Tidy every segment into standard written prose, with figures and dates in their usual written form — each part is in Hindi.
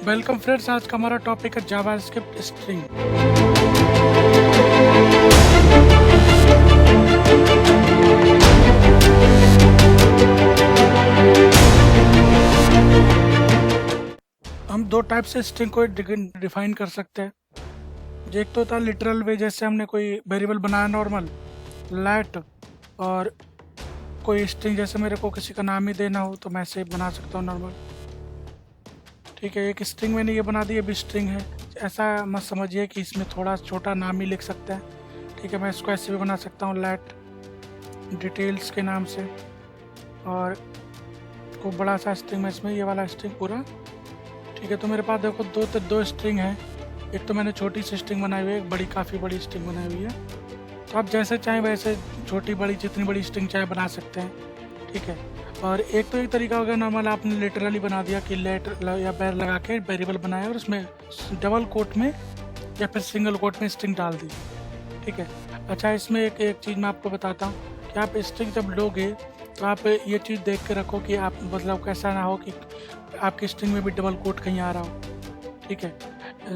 वेलकम फ्रेंड्स, आज का हमारा टॉपिक है जावास्क्रिप्ट स्ट्रिंग। हम दो टाइप से स्ट्रिंग को डिफाइन कर सकते हैं। एक तो होता है लिटरल वे, जैसे हमने कोई वेरिएबल बनाया नॉर्मल लेट, और कोई स्ट्रिंग जैसे मेरे को किसी का नाम ही देना हो तो मैं ऐसे बना सकता हूँ नॉर्मल। ठीक है, एक स्ट्रिंग मैंने ये बना दी, ये भी स्ट्रिंग है। ऐसा मत समझिए कि इसमें थोड़ा छोटा नाम ही लिख सकते हैं। ठीक है, मैं इसको ऐसे भी बना सकता हूँ लेट डिटेल्स के नाम से, और खूब बड़ा सा स्ट्रिंग है इसमें, ये वाला स्ट्रिंग पूरा। ठीक है, तो मेरे पास देखो दो स्ट्रिंग है। एक तो मैंने छोटी सी स्ट्रिंग बनाई हुई है, एक बड़ी काफ़ी बड़ी स्ट्रिंग बनाई हुई है। तो आप जैसे चाहें वैसे छोटी बड़ी जितनी बड़ी स्ट्रिंग चाहे बना सकते हैं। ठीक है, और एक तो एक तरीका हो गया नॉर्मल, आपने लिटरली बना दिया कि लेट या बैर लगा के वेरिएबल बनाया और उसमें डबल कोट में या फिर सिंगल कोट में स्ट्रिंग डाल दी। ठीक है, अच्छा इसमें एक चीज़ मैं आपको बताता हूँ कि आप स्ट्रिंग जब लोगे तो आप ये चीज़ देख के रखो कि आप मतलब कैसा ना हो कि आपकी स्ट्रिंग में भी डबल कोट कहीं आ रहा हो। ठीक है,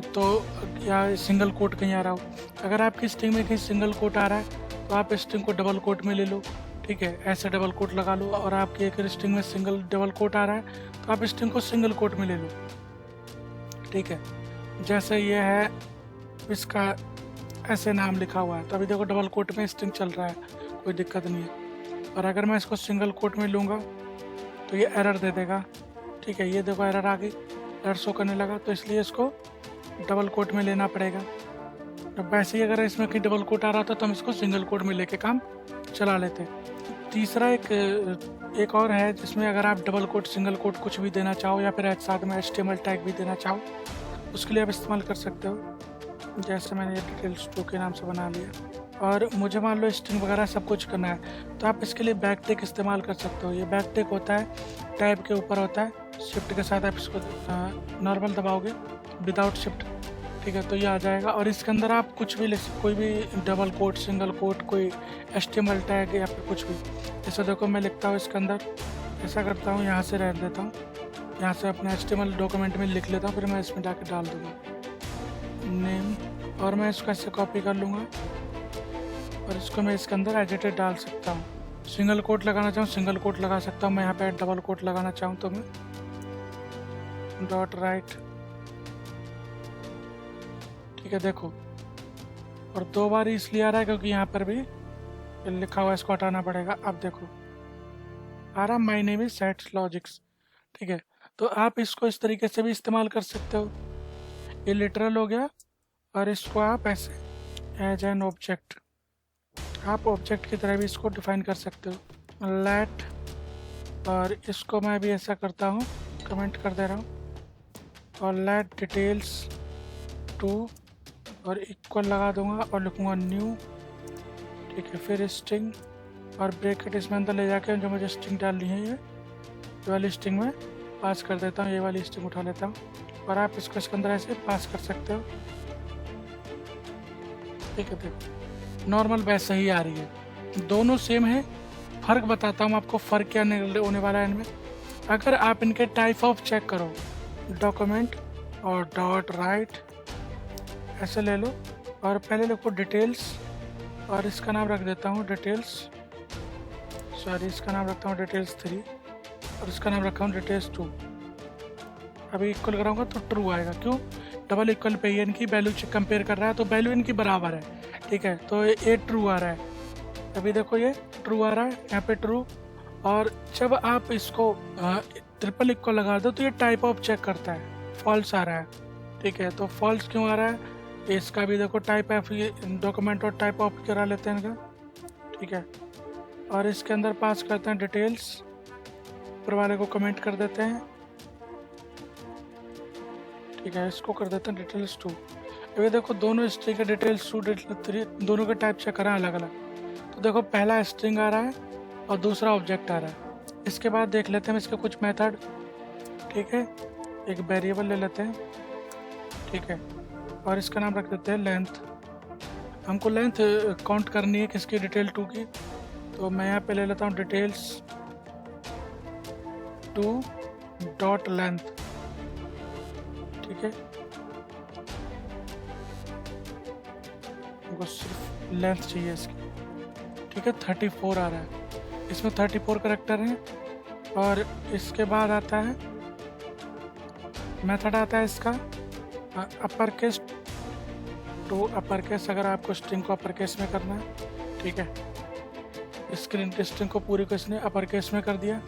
तो या सिंगल कोट कहीं आ रहा हो। अगर आपकी स्ट्रिंग में कहीं सिंगल कोट आ रहा है तो आप स्ट्रिंग को डबल कोट में ले लो। ठीक है, ऐसे डबल कोट लगा लो। और आपकी एक स्ट्रिंग में सिंगल डबल कोट आ रहा है तो आप स्ट्रिंग को सिंगल कोट में ले लो। ठीक है, जैसे ये है, इसका ऐसे नाम लिखा हुआ है तो अभी देखो डबल कोट में स्ट्रिंग चल रहा है, कोई दिक्कत नहीं है। और अगर मैं इसको सिंगल कोट में लूँगा तो ये एरर दे देगा। ठीक है, ये देखो एरर आ गई, एरर शो करने लगा, तो इसलिए इसको डबल कोट में लेना पड़ेगा। अब वैसे ही अगर इसमें कहीं डबल कोट आ रहा था तो हम इसको सिंगल कोट में लेके काम चला लेते। तीसरा एक और है जिसमें अगर आप डबल कोट सिंगल कोट कुछ भी देना चाहो या फिर साथ में HTML टैग भी देना चाहो, उसके लिए आप इस्तेमाल कर सकते हो। जैसे मैंने ये डिटेल्स 2 के नाम से बना लिया, और मुझे मान लो स्ट्रिंग वगैरह सब कुछ करना है तो आप इसके लिए बैक टिक इस्तेमाल कर सकते हो। ये बैक टिक होता है, टैब के ऊपर होता है, शिफ्ट के साथ आप इसको नॉर्मल दबाओगे विदाउट शिफ्ट। ठीक है, तो ये आ जाएगा, और इसके अंदर आप कुछ भी लिख, कोई भी डबल कोट सिंगल कोट, कोई HTML टैग या फिर कुछ भी। जैसे देखो मैं लिखता हूँ इसके अंदर, ऐसा करता हूँ, यहाँ से रह देता हूँ, यहाँ से अपने HTML डॉक्यूमेंट में लिख लेता हूँ, फिर मैं इसमें जाके डाल दूँगा नेम, और मैं इसको ऐसे कॉपी कर लूँगा और इसको मैं इसके अंदर एडिटेड डाल सकता हूँ। सिंगल कोट लगाना चाहूँ सिंगल कोट लगा सकता हूँ मैं, यहाँ पे डबल कोट लगाना चाहूँ तो मैं डॉट राइट। ठीक है, देखो, और 2 बार इसलिए आ रहा है क्योंकि यहाँ पर भी लिखा हुआ, इसको हटाना पड़ेगा। अब देखो आ रहा my name is set logics. ठीक है, तो आप इसको इस तरीके से भी इस्तेमाल कर सकते हो। ये लिटरल हो गया, और इसको आप ऐसे एज एन ऑब्जेक्ट, आप ऑब्जेक्ट की तरह भी इसको डिफाइन कर सकते हो लेट, और इसको मैं भी ऐसा करता हूँ, कमेंट कर दे रहा हूँ, और लेट डिटेल्स 2 और इक्वल लगा दूंगा और लिखूंगा न्यू। ठीक है, फिर स्ट्रिंग और ब्रैकेट इसमें अंदर ले जाके जो मुझे स्ट्रिंग डालनी है ये वाली स्ट्रिंग में पास कर देता हूँ, ये वाली स्ट्रिंग उठा लेता हूँ, और आप इसको इसके अंदर ऐसे पास कर सकते हो। ठीक है, देखो नॉर्मल वैसे ही आ रही है, दोनों सेम है। फ़र्क बताता हूँ आपको, फ़र्क क्या होने वाला है इनमें। अगर आप इनके टाइप ऑफ चेक करो, डॉक्यूमेंट और डॉट राइट ऐसे ले लो, और पहले लिखो डिटेल्स, और इसका नाम रख देता हूँ डिटेल्स, सॉरी इसका नाम रखता हूँ डिटेल्स 3, और इसका नाम रखा हूँ डिटेल्स 2। अभी इक्वल कराऊंगा तो ट्रू आएगा, क्यों? डबल इक्वल पे ये इनकी वैल्यू कंपेयर कर रहा है तो वैल्यू इनकी बराबर है। ठीक है, तो ये ट्रू आ रहा है। अभी देखो ये ट्रू आ रहा है, यहाँ पे ट्रू। और जब आप इसको ट्रिपल इक्वल लगा दो तो ये टाइप ऑफ चेक करता है, फॉल्स आ रहा है। ठीक है, तो फॉल्स क्यों आ रहा है, इसका भी देखो टाइप ऑफ, डॉक्यूमेंट और टाइप ऑफ करा लेते हैं इनका। ठीक है, और इसके अंदर पास करते हैं डिटेल्स, ऊपर वाले को कमेंट कर देते हैं। ठीक है, इसको कर देते हैं डिटेल्स 2। अभी देखो दोनों स्ट्रिंग के डिटेल्स 2 डिटेल्स 3 दोनों के टाइप चेक करा अलग अलग। तो देखो पहला स्ट्रिंग आ रहा है और दूसरा ऑब्जेक्ट आ रहा है। इसके बाद देख लेते हैं इसके कुछ मेथड। ठीक है, एक वेरिएबल ले लेते हैं। ठीक है, और इसका नाम रख देते हैं लेंथ। हमको लेंथ काउंट करनी है किसकी, डिटेल 2 की, तो मैं यहाँ पे ले लेता हूँ डिटेल्स 2 डॉट लेंथ। ठीक है, हमको सिर्फ लेंथ चाहिए इसकी, ठीक है। 34 आ रहा है, इसमें 34 करेक्टर हैं। और इसके बाद आता है मेथड आता है इसका upper case to upper case, अगर आपको स्ट्रिंग को अपर केस में करना है, ठीक है। स्ट्रिंग को पूरी को इसने अपर केस में कर दिया।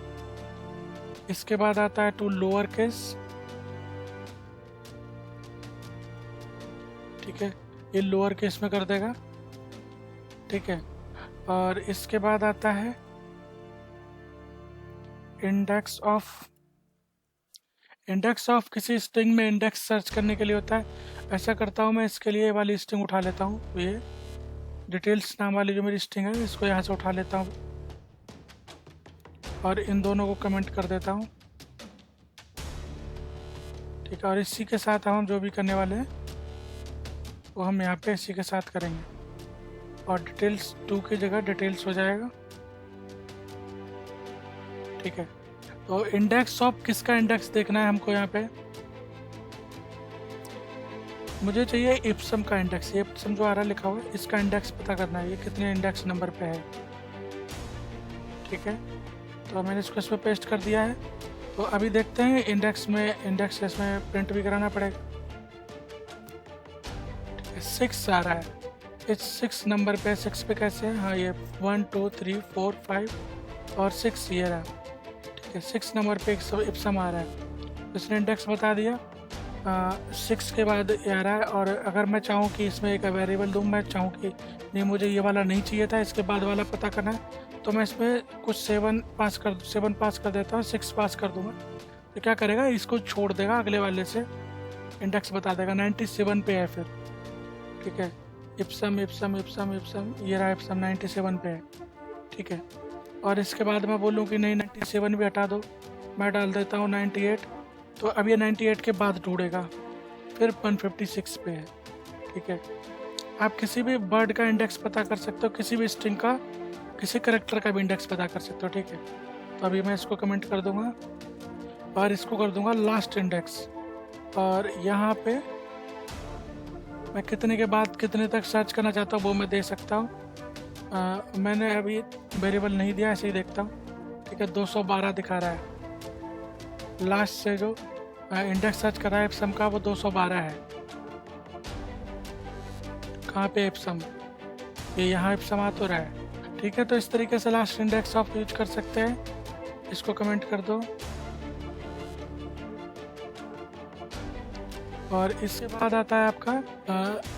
इसके बाद आता है टू लोअर केस, ठीक है, ये लोअर केस में कर देगा, ठीक है। और इसके बाद आता है इंडेक्स ऑफ किसी स्ट्रिंग में इंडेक्स सर्च करने के लिए होता है। ऐसा करता हूँ मैं, इसके लिए वाली स्ट्रिंग उठा लेता हूँ, ये डिटेल्स नाम वाली जो मेरी स्ट्रिंग है इसको यहाँ से उठा लेता हूँ और इन दोनों को कमेंट कर देता हूँ, ठीक है। और इसी के साथ हम जो भी करने वाले हैं वो हम यहाँ पे इसी के साथ करेंगे और डिटेल्स 2 की जगह डिटेल्स हो जाएगा, ठीक है। तो इंडेक्स ऑफ किसका इंडेक्स देखना है हमको, यहाँ पे मुझे चाहिए इप्सम का इंडेक्स। ये इप्सम जो आ रहा लिखा हुआ है इसका इंडेक्स पता करना है, ये कितने इंडेक्स नंबर पे है, ठीक है। तो मैंने इसको इसमें पेस्ट कर दिया है। तो अभी देखते हैं इंडेक्स इसमें प्रिंट भी कराना पड़ेगा, 6 आ रहा है, इस 6 नंबर पे, 6 पे कैसे है, हाँ ये 1 2 3 4 5 और 6 ये रहा, ठीक है। 6 नंबर पे इप्सम आ रहा है, इसने इंडेक्स बता दिया। 6 के बाद ये आ रहा है। और अगर मैं चाहूँ कि इसमें एक वेरिएबल दूँ, मैं चाहूँ कि नहीं मुझे ये वाला नहीं चाहिए था, इसके बाद वाला पता करना है, तो मैं इसमें कुछ 7 पास कर देता हूँ, 6 पास कर दूँगा। तो क्या करेगा, इसको छोड़ देगा, अगले वाले से इंडेक्स बता देगा, 97 पे है फिर, ठीक है। इप्सम ये रहा इप्सम 97 पे है, ठीक है। और इसके बाद मैं बोलूँ कि नहीं 97 भी हटा दो, मैं डाल देता हूँ 98। तो अब ये 98 के बाद ढूंढेगा, फिर 156 पे है, ठीक है। आप किसी भी वर्ड का इंडेक्स पता कर सकते हो, किसी भी स्ट्रिंग का, किसी करेक्टर का भी इंडेक्स पता कर सकते हो, ठीक है। तो अभी मैं इसको कमेंट कर दूंगा और इसको कर दूंगा लास्ट इंडेक्स। और यहाँ पे मैं कितने के बाद कितने तक सर्च करना चाहता हूँ वो मैं दे सकता हूँ। मैंने अभी वेरिएबल नहीं दिया, ऐसे ही देखता हूँ, ठीक है। 212 दिखा रहा है, लास्ट से जो इंडेक्स सर्च कर रहा है इप्सम का वो 212 है। कहाँ पे इप्सम, ये यहाँ इप्सम आ तो रहा है, ठीक है। तो इस तरीके से लास्ट इंडेक्स आप यूज कर सकते हैं। इसको कमेंट कर दो और इसके बाद आता है आपका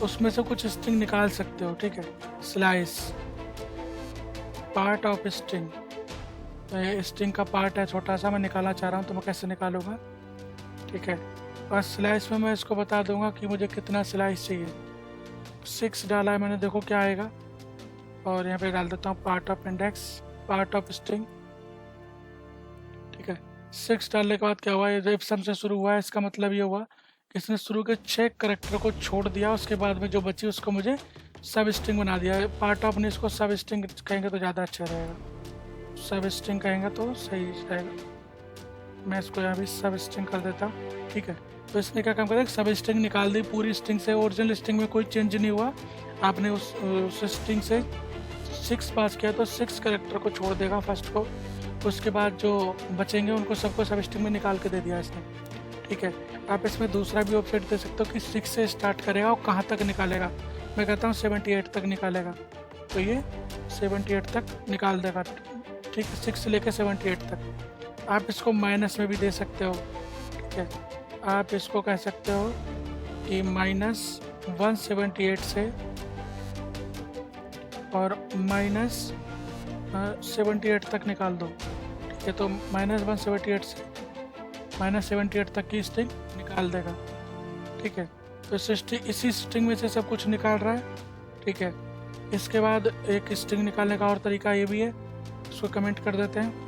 उसमें से कुछ स्ट्रिंग निकाल सकते हो, ठीक है। स्लाइस पार्ट ऑफ स्ट्रिंग, तो ये स्ट्रिंग का पार्ट है छोटा सा, मैं निकालना चाह रहा हूँ, तो मैं कैसे निकालूंगा, ठीक है। और स्लाइस में मैं इसको बता दूंगा कि मुझे कितना स्लाइस चाहिए। 6 डाला है मैंने, देखो क्या आएगा। और यहाँ पे डाल देता हूँ part of index, part of string, ठीक है। 6 डालने के बाद क्या हुआ, ये जो इप्सम से शुरू हुआ है, इसका मतलब ये हुआ कि इसने शुरू के 6 करेक्टर को छोड़ दिया, उसके बाद में जो बची उसको मुझे सब स्ट्रिंग बना दिया। पार्ट ऑफ ने इसको सब स्ट्रिंग कहेंगे तो ज़्यादा अच्छा रहेगा, सब स्ट्रिंग कहेंगे तो सही रहेगा। मैं इसको यहाँ भी सब स्ट्रिंग कर देता हूँ, ठीक है। तो इसने क्या काम करा, सब स्ट्रिंग निकाल दी पूरी स्ट्रिंग से, ओरिजिनल स्ट्रिंग में कोई चेंज नहीं हुआ। आपने उस स्ट्रिंग से 6 पास किया तो 6 करेक्टर को छोड़ देगा फर्स्ट को, उसके बाद जो बचेंगे उनको सबको सब स्ट्रिंग में निकाल के दे दिया इसने, ठीक है। आप इसमें दूसरा भी ऑप्शन दे सकते हो कि 6 से स्टार्ट करेगा और कहाँ तक निकालेगा। मैं कहता हूँ 78 तक निकालेगा, तो ये 78 तक निकाल देगा, ठीक है। 6 से लेकर 78 तक। आप इसको माइनस में भी दे सकते हो, ठीक है। आप इसको कह सकते हो कि -178 से और -78 तक निकाल दो, ठीक है। तो -178 से -78 तक की स्ट्रिंग निकाल देगा, ठीक है। तो इसी स्ट्रिंग में से सब कुछ निकाल रहा है, ठीक है। इसके बाद एक स्ट्रिंग निकालने का और तरीका ये भी है, इसको कमेंट कर देते हैं।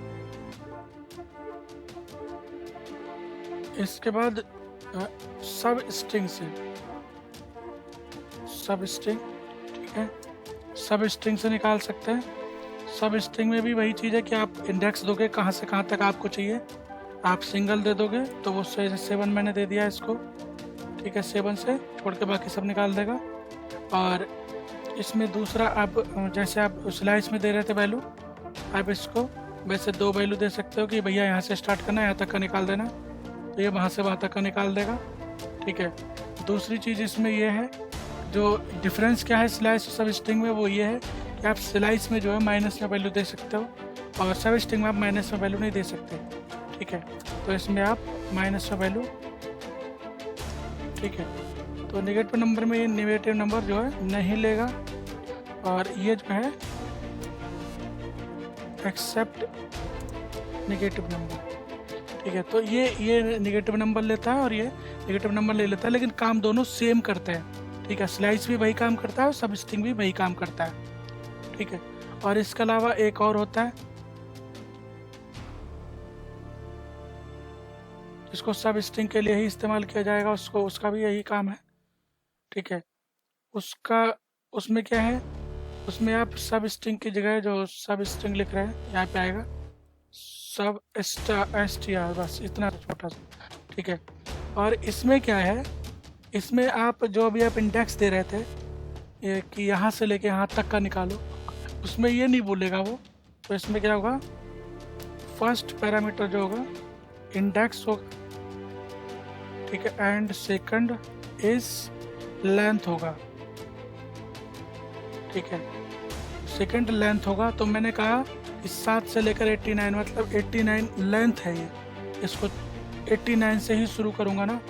इसके बाद सब स्ट्रिंग से सब स्ट्रिंग, ठीक है, सब स्ट्रिंग से निकाल सकते हैं। सब स्ट्रिंग में भी वही चीज़ है कि आप इंडेक्स दोगे कहाँ से कहाँ तक आपको चाहिए, आप सिंगल दे दोगे तो वो 7 मैंने दे दिया इसको, ठीक है, 7 से छोड़ के बाकी सब निकाल देगा। और इसमें दूसरा आप जैसे आप स्लाइस में दे रहे थे वैल्यू, आप इसको वैसे 2 वैल्यू दे सकते हो कि भैया यहाँ से स्टार्ट करना है, यहाँ तक का निकाल देना, तो ये वहाँ से वहाँ तक का निकाल देगा। ठीक है, दूसरी चीज़ इसमें ये है, जो डिफरेंस क्या है स्लाइस और सब स्ट्रिंग में, वो ये है कि आप स्लाइस में जो है माइनस में वैल्यू दे सकते हो और सब स्ट्रिंग में आप माइनस में वैल्यू नहीं दे सकते। ठीक है, तो इसमें आप माइनस में वैल्यू, ठीक है, तो नेगेटिव नंबर में ये नेगेटिव नंबर जो है नहीं लेगा। और ये जो है एक्सेप्ट नेगेटिव नंबर। ठीक है, तो ये नेगेटिव नंबर लेता है और ये नेगेटिव नंबर ले लेता है, लेकिन काम दोनों सेम करते हैं। ठीक है, स्लाइस भी वही काम करता है और सब स्ट्रिंग भी वही काम करता है। ठीक है, और इसके अलावा एक और होता है जिसको सब स्ट्रिंग के लिए ही इस्तेमाल किया जाएगा, उसका भी यही काम है। ठीक है, उसमें क्या है, उसमें आप सब स्ट्रिंग की जगह जो सब स्ट्रिंग लिख रहे हैं यहाँ पे आएगा सब STR, बस इतना छोटा सा। ठीक है, और इसमें क्या है, इसमें आप जो अभी आप इंडेक्स दे रहे थे ये कि यहाँ से लेके यहाँ तक का निकालो, उसमें ये नहीं बोलेगा वो। तो इसमें क्या होगा, फर्स्ट पैरामीटर जो होगा इंडेक्स होगा। ठीक है, एंड सेकंड इज लेंथ होगा। ठीक है, सेकंड लेंथ होगा। तो मैंने कहा कि 7 से लेकर 89, मतलब 89 लेंथ है ये, इसको 89 से ही शुरू करूँगा ना,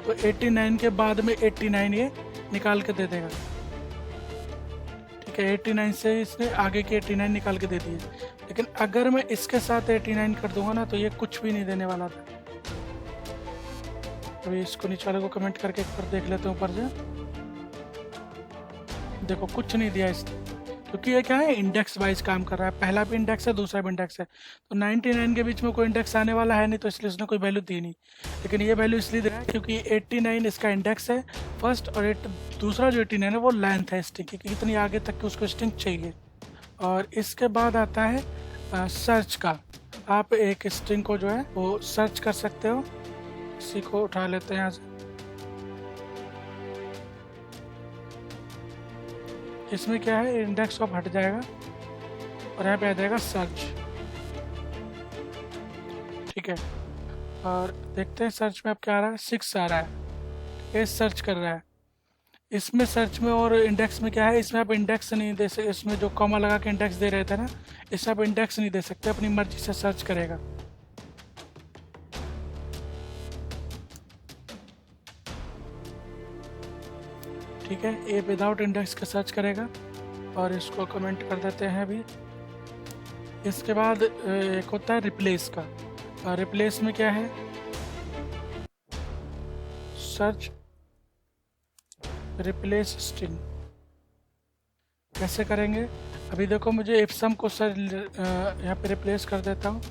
तो 89 के बाद में 89 ये निकाल के दे देगा। ठीक है, 89 से इसने आगे के 89 निकाल के दे दिए, लेकिन अगर मैं इसके साथ 89 कर दूंगा ना तो ये कुछ भी नहीं देने वाला था। अभी इसको नीचे वाले को कमेंट करके एक बार देख लेते हैं ऊपर से। देखो कुछ नहीं दिया इसने, क्योंकि ये क्या है, इंडेक्स वाइज काम कर रहा है, पहला भी इंडेक्स है दूसरा भी इंडेक्स है, तो 99 के बीच में कोई इंडेक्स आने वाला है नहीं, तो इसलिए उसने कोई वैल्यू दी नहीं। लेकिन ये वैल्यू इसलिए दे रहा है क्योंकि 89 इसका इंडेक्स है फर्स्ट, और दूसरा जो 89 है वो लेंथ है स्ट्रिंग की, कितनी आगे तक की उसको स्ट्रिंग चाहिए। और इसके बाद आता है सर्च का। आप एक स्ट्रिंग को जो है वो सर्च कर सकते हो। इसी को उठा लेते हैं यहाँ से। इसमें क्या है, इंडेक्स ऑफ हट जाएगा और यहाँ पे आ जाएगा सर्च। ठीक है, और देखते हैं सर्च में अब क्या आ रहा है, 6 आ रहा है, ये सर्च कर रहा है। इसमें सर्च में और इंडेक्स में क्या है, इसमें आप इंडेक्स नहीं दे सकते, इसमें जो कॉमा लगा के इंडेक्स दे रहे थे ना, इसमें आप इंडेक्स नहीं दे सकते, अपनी मर्जी से सर्च करेगा। ठीक है, ये विदाउट इंडेक्स का सर्च करेगा और इसको कमेंट कर देते हैं अभी। इसके बाद एक होता है रिप्लेस का, और रिप्लेस में क्या है, सर्च रिप्लेस स्ट्रिंग। कैसे करेंगे, अभी देखो मुझे इप्सम को सर यहाँ पे रिप्लेस कर देता हूँ,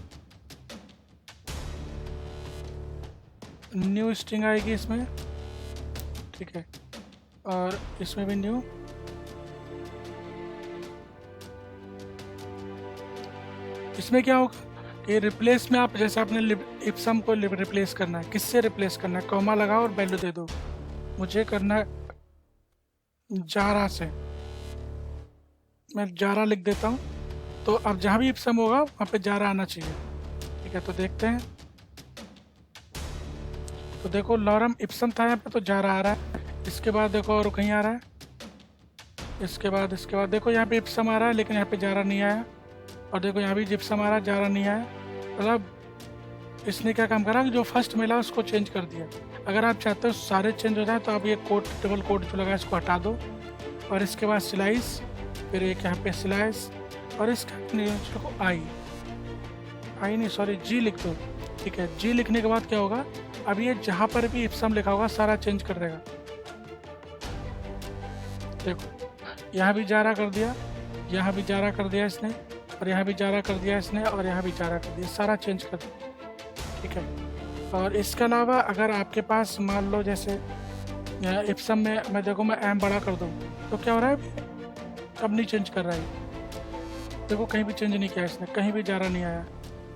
न्यू स्ट्रिंग आएगी इसमें। ठीक है, और इसमें भी न्यू। इसमें क्या होगा कि रिप्लेस में आप जैसे आपने इप्सम को रिप्लेस करना है, किससे रिप्लेस करना है, कॉमा लगाओ और वैल्यू दे दो। मुझे करना है जारा से, मैं जारा लिख देता हूँ, तो अब जहाँ भी इप्सम होगा वहाँ पे जारा आना चाहिए। ठीक है, तो देखते हैं, तो देखो लॉरम इप्सम था यहाँ पे तो जारा आ रहा है। इसके बाद देखो और कहीं आ रहा है, इसके बाद देखो यहाँ पे इप्सम आ रहा है लेकिन यहाँ पे जारा नहीं आया, और देखो यहाँ भी जिप्सम आ रहा है, जारा नहीं आया। मतलब इसने क्या काम करा कि जो फर्स्ट मिला उसको चेंज कर दिया। अगर आप चाहते हो सारे चेंज हो जाए तो आप ये कोड, डबल कोड जो लगा इसको हटा दो, और इसके बाद स्लाइस, फिर एक यहाँ पे स्लाइस, और इसका आई नहीं सॉरी जी लिख दो। ठीक है, जी लिखने के बाद क्या होगा, अब ये जहाँ पर भी इप्सम लिखा होगा सारा चेंज कर देगा। देखो यहाँ भी जारा कर दिया, यहाँ भी जारा कर दिया इसने, और यहाँ भी जारा कर दिया इसने, और यहाँ भी जारा कर दिया, सारा चेंज कर दिया। ठीक है, और इसके अलावा अगर आपके पास मान लो जैसे इप्सम में मैं देखो मैं एम बड़ा कर दूँ तो क्या हो रहा है, अब नहीं चेंज कर रहा है। देखो कहीं भी चेंज नहीं किया इसने, कहीं भी जारा नहीं आया।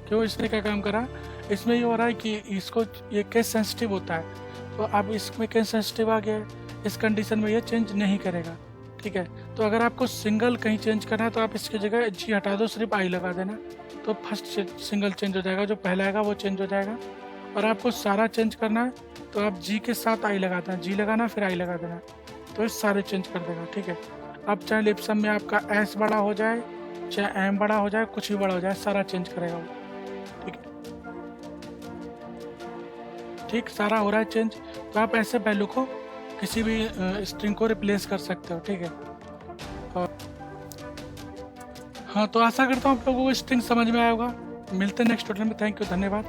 क्यों, इसने क्या काम करा, इसमें ये हो रहा है कि इसको ये केस सेंसिटिव होता है, तो अब इसमें क्या सेंसिटिव आ गया है, इस कंडीशन में ये चेंज नहीं करेगा। ठीक है, तो अगर आपको सिंगल कहीं चेंज करना है तो आप इसकी जगह जी हटा दो, सिर्फ आई लगा देना, तो फर्स्ट सिंगल चेंज हो जाएगा, जो पहला आएगा वो चेंज हो जाएगा। और आपको सारा चेंज करना है तो आप जी के साथ आई लगाते हैं, जी लगाना फिर आई लगा देना, तो ये सारे चेंज कर देगा। ठीक है, अब चाहे लिप्सम में आपका एस बड़ा हो जाए, चाहे एम बड़ा हो जाए, कुछ भी बड़ा हो जाए, सारा चेंज करेगा वो। ठीक है, ठीक, सारा हो रहा है चेंज। तो आप ऐसे वैल्यू को किसी भी स्ट्रिंग को रिप्लेस कर सकते हो। ठीक है, और हाँ, तो आशा करता हूँ आप लोगों को स्ट्रिंग समझ में आया होगा। मिलते हैं नेक्स्ट ट्यूटोरियल में। थैंक यू, धन्यवाद।